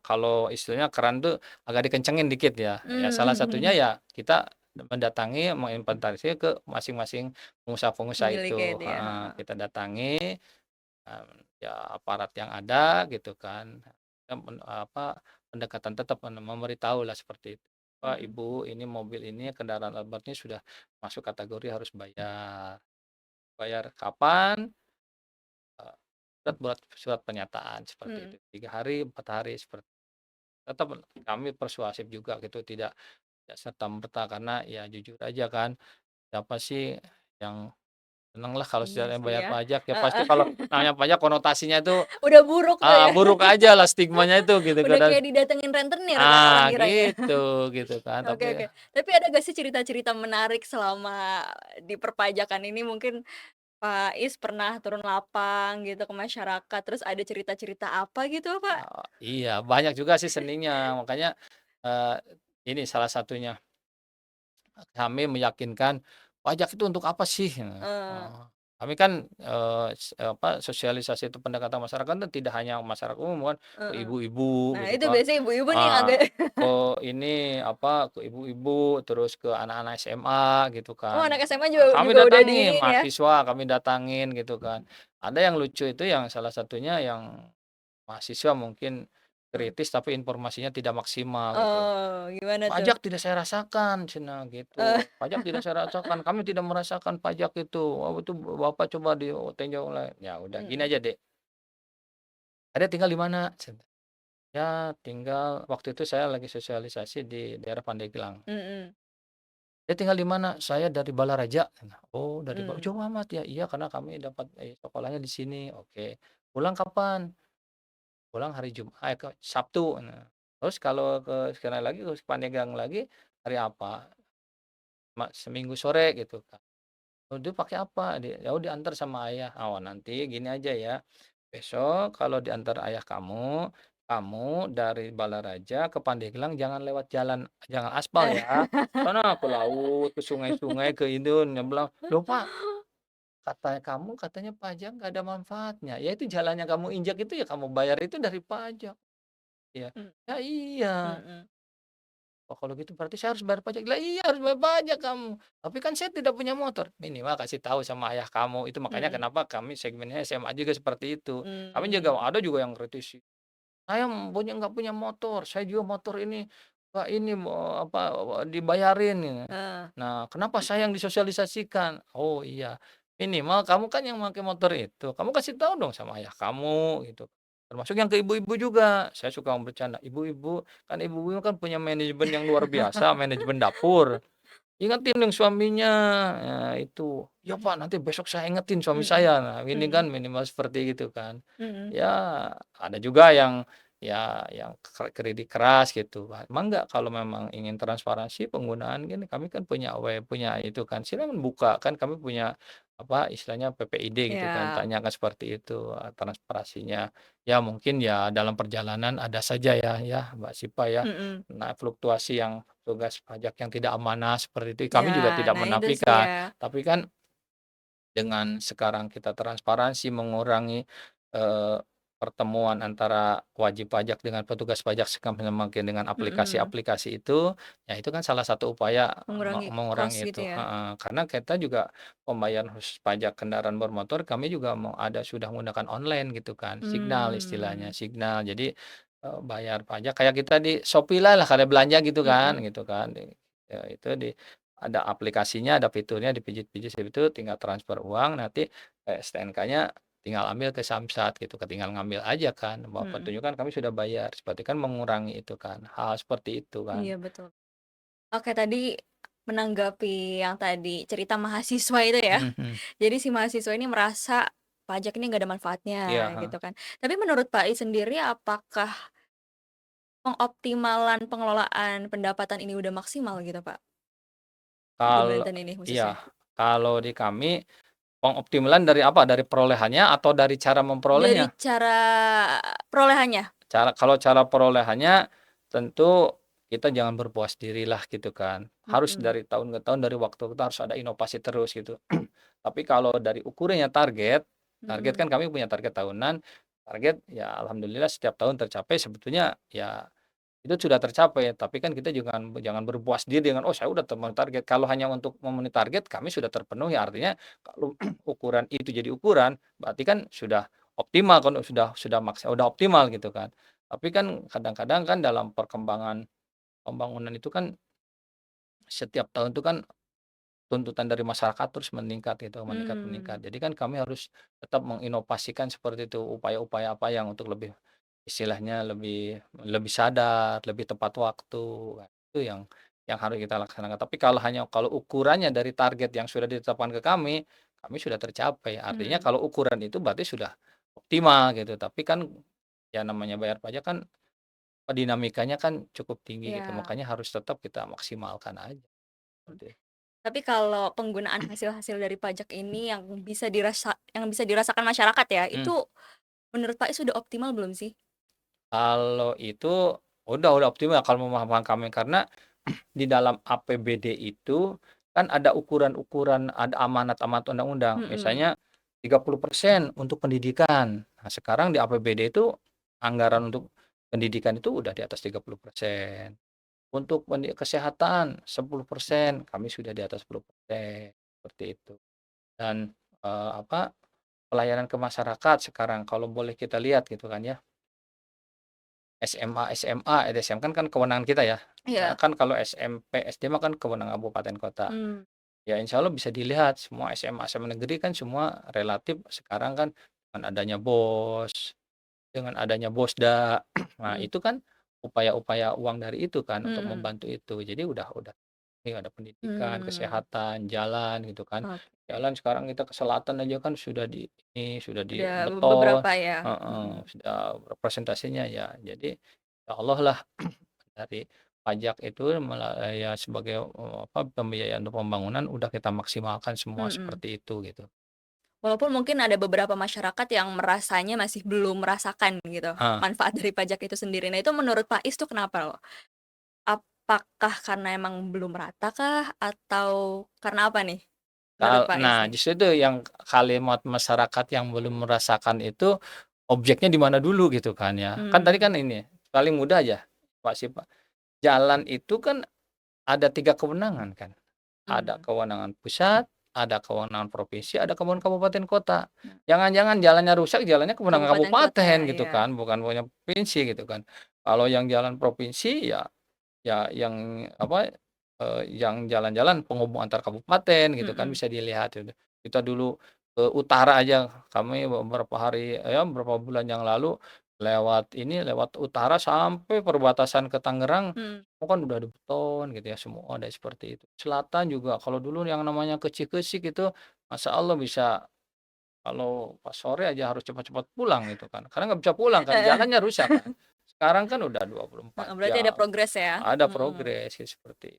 [SPEAKER 1] kalau istilahnya keran tuh agak dikencengin dikit ya. Ya salah satunya
[SPEAKER 2] Mmm,
[SPEAKER 1] ya kita mendatangi, menginventarisir ke masing-masing pengusaha-pengusaha
[SPEAKER 2] pemiliknya
[SPEAKER 1] itu,
[SPEAKER 2] itu ya,
[SPEAKER 1] heeh.
[SPEAKER 2] heeh.
[SPEAKER 1] Kita datangi, ya aparat yang ada gitu kan, kita pendekatan tetap memberitahulah seperti itu, "Pak,
[SPEAKER 2] Mhm,
[SPEAKER 1] Ibu, ini mobil ini kendaraan Alphard ini sudah masuk kategori harus bayar. Bayar kapan? Eee, buat surat pernyataan seperti itu,
[SPEAKER 2] mhm.
[SPEAKER 1] 3 hari, 4 hari seperti tetap kami persuasif juga gitu, tidak serta-merta karena ya jujur aja kan, siapa sih yang seneng lah kalau
[SPEAKER 2] Iya
[SPEAKER 1] sudah
[SPEAKER 2] sih
[SPEAKER 1] bayar
[SPEAKER 2] ya,
[SPEAKER 1] pajak, ya pasti
[SPEAKER 2] heeh.
[SPEAKER 1] kalau namanya pajak konotasinya itu,
[SPEAKER 2] Udah buruk tuh ya,
[SPEAKER 1] buruk aja lah stigmanya itu gitu
[SPEAKER 2] udah
[SPEAKER 1] kan.
[SPEAKER 2] kayak didatengin rentenir kan orang ngiranya.
[SPEAKER 1] Gitu gitu kan,
[SPEAKER 2] Oke,
[SPEAKER 1] tapi
[SPEAKER 2] oke. Tapi ada gak sih cerita-cerita menarik selama di perpajakan ini mungkin Pak Is pernah turun lapang gitu ke masyarakat, terus ada cerita-cerita apa gitu, Pak?
[SPEAKER 1] iya banyak juga sih seninya, makanya, eee, ini salah satunya. Kami meyakinkan, pajak itu untuk apa sih?
[SPEAKER 2] Eee,
[SPEAKER 1] Kami kan, sosialisasi itu pendekatan masyarakat kan tidak hanya masyarakat umum kan, ke
[SPEAKER 2] heeh.
[SPEAKER 1] ibu-ibu
[SPEAKER 2] Nah
[SPEAKER 1] gitu
[SPEAKER 2] itu
[SPEAKER 1] kan,
[SPEAKER 2] biasanya ibu-ibu nih yang
[SPEAKER 1] eee,
[SPEAKER 2] agak
[SPEAKER 1] ke ini, ke ibu-ibu, terus ke anak-anak SMA gitu
[SPEAKER 2] oh
[SPEAKER 1] kan.
[SPEAKER 2] anak SMA juga
[SPEAKER 1] Kami
[SPEAKER 2] juga udah di
[SPEAKER 1] datangi,
[SPEAKER 2] ini ya?
[SPEAKER 1] mahasiswa kami datangin gitu kan. Ada yang lucu itu yang salah satunya yang mahasiswa mungkin
[SPEAKER 2] Mmm.
[SPEAKER 1] kritis tapi informasinya tidak maksimal gitu.
[SPEAKER 2] Oh, gimana tuh?
[SPEAKER 1] "Pajak tidak saya rasakan," cenah
[SPEAKER 2] Eee,
[SPEAKER 1] gitu, "pajak tidak saya rasakan, kami tidak merasakan pajak itu, oh itu Bapak coba ditinjau ulang." Ya udah gini
[SPEAKER 2] mhm,
[SPEAKER 1] aja, Dek, "Adek tinggal di mana?" Cenah. "Ya tinggal," waktu itu saya lagi sosialisasi di daerah Pandeglang.
[SPEAKER 2] mhm,
[SPEAKER 1] "Dek tinggal di mana?" "Saya dari Balaraja." Cenah. "Oh dari
[SPEAKER 2] mmm.
[SPEAKER 1] jauh amat ya?" "Iya karena kami dapat, sekolahnya di sini." "Oke. Pulang kapan?" "Pulang hari Sabtu." Nah, terus kalau ke sana lagi, ke Pandeglang lagi hari apa? Seminggu sore gitu kan. "Oh dia pakai apa?" "Ya udah diantar sama ayah." "Oh nanti gini aja ya, besok kalau diantar ayah kamu, kamu dari Balaraja ke Pandeglang jangan aspal ya, sana ke laut, ke sungai-sungai, ke Indun." Dia bilang, "Loh Pak, kamu katanya pajak nggak ada manfaatnya." "Ya itu jalan yang kamu injak itu ya kamu bayar itu dari pajak." Ya.
[SPEAKER 2] Mmm,
[SPEAKER 1] "Ya iya."
[SPEAKER 2] mhm,
[SPEAKER 1] "Oh kalau gitu berarti saya harus bayar pajak?" "Lah iya harus bayar pajak kamu, tapi kan saya tidak punya motor." "Minimal kasih tahu sama ayah kamu." Itu makanya
[SPEAKER 2] mhm,
[SPEAKER 1] kenapa kami segmennya SMA juga seperti itu. Kami juga
[SPEAKER 2] mmm,
[SPEAKER 1] ada juga yang kritisi, "Saya nggak punya motor, saya juga motor ini, Pak, ini dibayarin," ya.
[SPEAKER 2] heeh,
[SPEAKER 1] "Nah kenapa saya yang disosialisasikan?" "Oh iya, minimal kamu kan yang pakai motor itu, kamu kasih tahu dong sama ayah kamu," gitu. Termasuk yang ke ibu-ibu juga, saya suka bercanda, "Ibu-ibu, kan ibu-ibu kan punya manajemen yang luar biasa, manajemen dapur. Ingetin yang suaminya." Nah itu, "Ya Pak, nanti besok saya ingetin suami
[SPEAKER 2] mhm,
[SPEAKER 1] saya." Nah ini
[SPEAKER 2] mhm,
[SPEAKER 1] kan minimal seperti itu kan.
[SPEAKER 2] mhm,
[SPEAKER 1] Ya ada juga yang yang kritik keras gitu, "Emang enggak kalau memang ingin transparansi penggunaan gini, kami kan punya itu kan, silakan buka, kan kami punya apa istilahnya PPID gitu kan,
[SPEAKER 2] iya,
[SPEAKER 1] tanyakan seperti itu, transparansinya." Ya mungkin ya dalam perjalanan ada saja ya Mbak Sipa ya,
[SPEAKER 2] mhm,
[SPEAKER 1] nah fluktuasi yang tugas pajak yang tidak amanah seperti itu,
[SPEAKER 2] iya,
[SPEAKER 1] kami juga tidak
[SPEAKER 2] nah itu sih
[SPEAKER 1] menafikan.
[SPEAKER 2] ya,
[SPEAKER 1] Tapi kan dengan sekarang kita transparansi mengurangi, eee, pertemuan antara wajib pajak dengan petugas pajak mungkin dengan
[SPEAKER 2] mhm,
[SPEAKER 1] aplikasi-aplikasi itu, ya itu kan salah satu upaya,
[SPEAKER 2] mengurangi cost
[SPEAKER 1] mengurangi
[SPEAKER 2] gitu
[SPEAKER 1] itu
[SPEAKER 2] ya?
[SPEAKER 1] heeh. Karena kita juga pembayaran khusus pajak kendaraan bermotor kami juga sudah menggunakan online gitu kan, Signal istilahnya,
[SPEAKER 2] Mmm,
[SPEAKER 1] Signal. Jadi, bayar pajak kayak kita di Shopee lah kayak belanja
[SPEAKER 2] mhm,
[SPEAKER 1] gitu kan, itu ada aplikasinya, ada fiturnya, dipijit-pijit itu tinggal transfer uang, nanti, STNK-nya tinggal ambil ke Samsat gitu, tinggal ngambil aja kan, bawa
[SPEAKER 2] mhm,
[SPEAKER 1] petunjuk kan kami sudah bayar, seperti kan mengurangi itu kan, hal seperti itu
[SPEAKER 2] iya
[SPEAKER 1] kan.
[SPEAKER 2] betul. Oke tadi menanggapi yang tadi cerita mahasiswa itu ya,
[SPEAKER 1] Mhm mhm.
[SPEAKER 2] jadi si mahasiswa ini merasa pajak ini nggak ada manfaatnya
[SPEAKER 1] Iya,
[SPEAKER 2] gitu
[SPEAKER 1] heeh.
[SPEAKER 2] kan. Tapi menurut Pak I sendiri apakah pengoptimalan pengelolaan pendapatan ini udah maksimal gitu Pak? Di
[SPEAKER 1] Kalau
[SPEAKER 2] Banten ini
[SPEAKER 1] iya,
[SPEAKER 2] khususnya?
[SPEAKER 1] kalau di kami pengoptimalan dari apa? Dari perolehannya atau dari cara
[SPEAKER 2] Dari
[SPEAKER 1] memperolehnya?
[SPEAKER 2] cara perolehannya?
[SPEAKER 1] Kalau cara perolehannya, tentu kita jangan berpuas dirilah gitu kan. Harus
[SPEAKER 2] Mhm,
[SPEAKER 1] dari tahun ke tahun, dari waktu ke tahun harus ada inovasi terus gitu. Tapi kalau dari ukurannya target
[SPEAKER 2] mhm,
[SPEAKER 1] kan kami punya target tahunan, target ya alhamdulillah setiap tahun tercapai sebetulnya ya itu sudah tercapai, tapi kan kita jangan jangan berpuas diri dengan, "Oh saya udah memenuhi target." Kalau hanya untuk memenuhi target kami sudah terpenuhi, artinya kalau ukuran itu jadi ukuran, berarti kan sudah optimal kan, sudah optimal gitu kan. Tapi kan kadang-kadang kan dalam perkembangan pembangunan itu kan setiap tahun itu kan tuntutan dari masyarakat terus meningkat gitu, meningkat.
[SPEAKER 2] mmm,
[SPEAKER 1] Jadi kan kami harus tetap menginovasikan seperti itu, upaya-upaya apa yang untuk lebih istilahnya lebih lebih sadar, lebih tepat waktu, nah, itu yang harus kita laksanakan. Tapi kalau ukurannya dari target yang sudah ditetapkan ke kami sudah tercapai. Artinya
[SPEAKER 2] mhm,
[SPEAKER 1] kalau ukuran itu berarti sudah optimal gitu. Tapi kan ya namanya bayar pajak kan dinamikanya kan cukup tinggi gitu,
[SPEAKER 2] iya,
[SPEAKER 1] makanya harus tetap kita maksimalkan aja,
[SPEAKER 2] mmm.
[SPEAKER 1] seperti
[SPEAKER 2] Tapi kalau penggunaan hasil-hasil dari pajak ini yang bisa dirasakan masyarakat ya,
[SPEAKER 1] mhm.
[SPEAKER 2] itu menurut Pak I sudah optimal belum sih?
[SPEAKER 1] Kalau itu udah optimal kalau pemahaman kami, karena di dalam APBD itu kan ada ukuran-ukuran, ada amanat-amanat undang-undang.
[SPEAKER 2] Mhm,
[SPEAKER 1] Misalnya 30% untuk pendidikan. Nah, sekarang di APBD itu anggaran untuk pendidikan itu udah di atas 30%. Untuk kesehatan 10%, kami sudah di atas 10%, seperti itu. Dan, pelayanan ke masyarakat sekarang kalau boleh kita lihat gitu kan ya, SMA, LSM kan kewenangan kita ya.
[SPEAKER 2] Iya.
[SPEAKER 1] Kan kalau SMP, SD mah kan kewenangan kabupaten kota.
[SPEAKER 2] Mmm,
[SPEAKER 1] Ya insya Allah bisa dilihat semua SMA negeri kan semua relatif sekarang kan dengan adanya Bosda, nah
[SPEAKER 2] mhm,
[SPEAKER 1] itu kan upaya-upaya uang dari itu kan untuk
[SPEAKER 2] mhm,
[SPEAKER 1] membantu itu. Jadi udah ini ada pendidikan,
[SPEAKER 2] mmm,
[SPEAKER 1] kesehatan, jalan gitu kan.
[SPEAKER 2] oke.
[SPEAKER 1] Jalan sekarang kita ke selatan aja kan sudah
[SPEAKER 2] Udah
[SPEAKER 1] dibeton,
[SPEAKER 2] beberapa ya?
[SPEAKER 1] heeh,
[SPEAKER 2] Mhm,
[SPEAKER 1] sudah representasinya ya. Jadi ya Allah lah dari pajak itu ya sebagai, apa, pembiayaan untuk pembangunan udah kita maksimalkan semua
[SPEAKER 2] mhm.
[SPEAKER 1] seperti itu gitu.
[SPEAKER 2] Walaupun mungkin ada beberapa masyarakat yang merasanya masih belum merasakan gitu,
[SPEAKER 1] Ah,
[SPEAKER 2] manfaat dari pajak itu sendiri. Nah, itu menurut Pak Is tuh kenapa loh? Apakah karena emang belum rata kah? Atau karena apa nih, menurut Pak Is
[SPEAKER 1] nah
[SPEAKER 2] nih?
[SPEAKER 1] justru itu yang kalimat masyarakat yang belum merasakan itu, objeknya di mana dulu gitu kan ya. Kan tadi
[SPEAKER 2] Mmm,
[SPEAKER 1] kan ini, paling mudah aja, Pak, jalan itu kan ada 3 kewenangan kan. Ada
[SPEAKER 2] mhm,
[SPEAKER 1] kewenangan pusat, ada kewenangan provinsi, ada kewenangan kabupaten kota.
[SPEAKER 2] nah,
[SPEAKER 1] Jangan-jangan jalannya rusak, jalannya kewenangan
[SPEAKER 2] kabupaten kota
[SPEAKER 1] kabupaten
[SPEAKER 2] ya?
[SPEAKER 1] gitu
[SPEAKER 2] Iya,
[SPEAKER 1] kan, bukan punya provinsi gitu kan. Kalau yang jalan provinsi ya yang apa, yang jalan-jalan penghubung antar kabupaten gitu kan
[SPEAKER 2] mhm,
[SPEAKER 1] bisa dilihat gitu. Kita dulu ke utara aja, kami beberapa hari beberapa bulan yang lalu lewat utara sampai perbatasan ke Tangerang,
[SPEAKER 2] mmm,
[SPEAKER 1] semua kan udah ada beton gitu ya, semua ada seperti itu. Selatan juga kalau dulu yang namanya ke Cikesik itu, masya Allah bisa kalau pas sore aja harus cepat-cepat pulang gitu kan, karena nggak bisa pulang kan,
[SPEAKER 2] heeh,
[SPEAKER 1] jalannya rusak kan. Sekarang kan udah 24
[SPEAKER 2] heeh, berarti ada
[SPEAKER 1] jam.
[SPEAKER 2] progres ya?
[SPEAKER 1] Ada
[SPEAKER 2] Mhm.
[SPEAKER 1] progres, ya seperti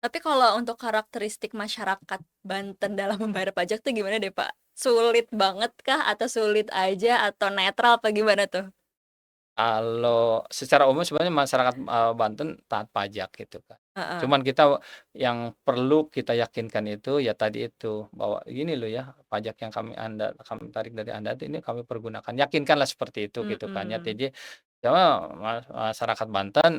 [SPEAKER 2] Tapi kalau untuk karakteristik masyarakat Banten dalam membayar pajak tuh gimana deh, Pak? Sulit banget kah? Atau sulit aja? Atau netral apa gimana tuh?
[SPEAKER 1] kalau secara umum sebenarnya masyarakat, Banten taat pajak gitu kan.
[SPEAKER 2] Heeh,
[SPEAKER 1] Cuman kita yang perlu kita yakinkan itu, ya tadi itu, bahwa gini loh ya, pajak yang kami tarik dari Anda itu ini kami pergunakan. Yakinkanlah seperti itu gitu kan ya.
[SPEAKER 2] mhm,
[SPEAKER 1] Jadi, ya masyarakat Banten,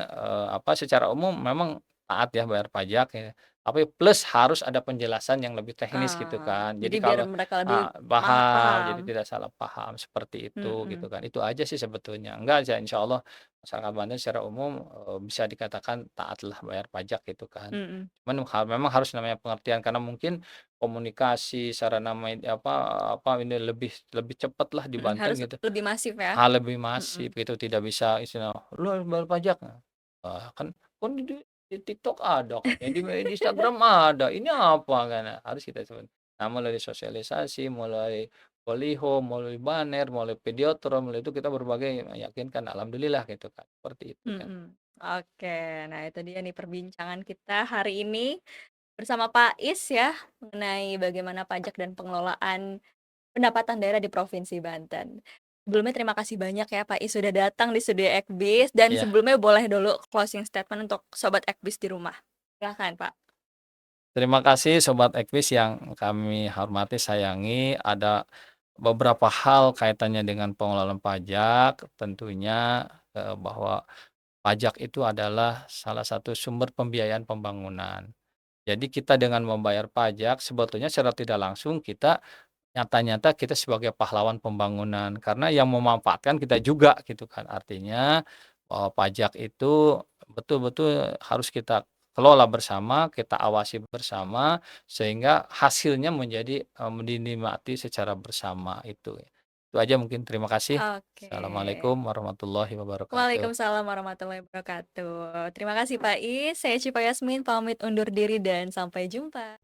[SPEAKER 1] apa, secara umum memang taat ya bayar pajak ya, tapi plus harus ada penjelasan yang lebih teknis gitu kan.
[SPEAKER 2] jadi
[SPEAKER 1] Jadi
[SPEAKER 2] biar
[SPEAKER 1] kalau
[SPEAKER 2] mereka lebih
[SPEAKER 1] paham,
[SPEAKER 2] paham,
[SPEAKER 1] jadi tidak salah paham, seperti itu, gitu
[SPEAKER 2] mhm,
[SPEAKER 1] kan. Itu aja sih sebetulnya. Enggak ya insya Allah masyarakat Banten secara umum, bisa dikatakan taatlah bayar pajak gitu kan.
[SPEAKER 2] mhm,
[SPEAKER 1] Cuman memang harus namanya pengertian karena mungkin komunikasi sarana ini lebih lebih cepatlah di
[SPEAKER 2] mhm,
[SPEAKER 1] Banten
[SPEAKER 2] harus
[SPEAKER 1] gitu.
[SPEAKER 2] lebih masif ya?
[SPEAKER 1] Hal lebih masif
[SPEAKER 2] Mhm,
[SPEAKER 1] gitu, tidak bisa istilah, "Lu harus bayar pajak." Kan kan di TikTok ada katanya, di Instagram ada, ini apa kan, harus kita sebut. Nah, melalui sosialisasi, mulai baliho, melalui banner, melalui videotron, melalui itu kita berbagai meyakinkan, alhamdulillah gitu kan, seperti itu kan.
[SPEAKER 2] mhm. Oke, nah itu dia nih perbincangan kita hari ini bersama Pak Is ya, mengenai bagaimana pajak dan pengelolaan pendapatan daerah di Provinsi Banten. Sebelumnya terima kasih banyak ya Pak Is sudah datang di studio Ekbis dan
[SPEAKER 1] Iya,
[SPEAKER 2] sebelumnya boleh dulu closing statement untuk sobat Ekbis di rumah. Silakan, Pak.
[SPEAKER 1] terima kasih sobat Ekvis yang kami hormati, sayangi, ada beberapa hal kaitannya dengan pengelolaan pajak, tentunya, bahwa pajak itu adalah salah satu sumber pembiayaan pembangunan. Jadi kita dengan membayar pajak sebetulnya secara tidak langsung kita nyata-nyata kita sebagai pahlawan pembangunan karena yang memanfaatkan kita juga gitu kan. Artinya bahwa pajak itu betul-betul harus kita kelola bersama, kita awasi bersama sehingga hasilnya menjadi, dinikmati secara bersama itu. Itu aja mungkin, terima kasih.
[SPEAKER 2] Oke.
[SPEAKER 1] Assalamualaikum warahmatullahi wabarakatuh.
[SPEAKER 2] Waalaikumsalam warahmatullahi wabarakatuh. Terima kasih Pak Is, saya Cipa Yasmin pamit undur diri dan sampai jumpa.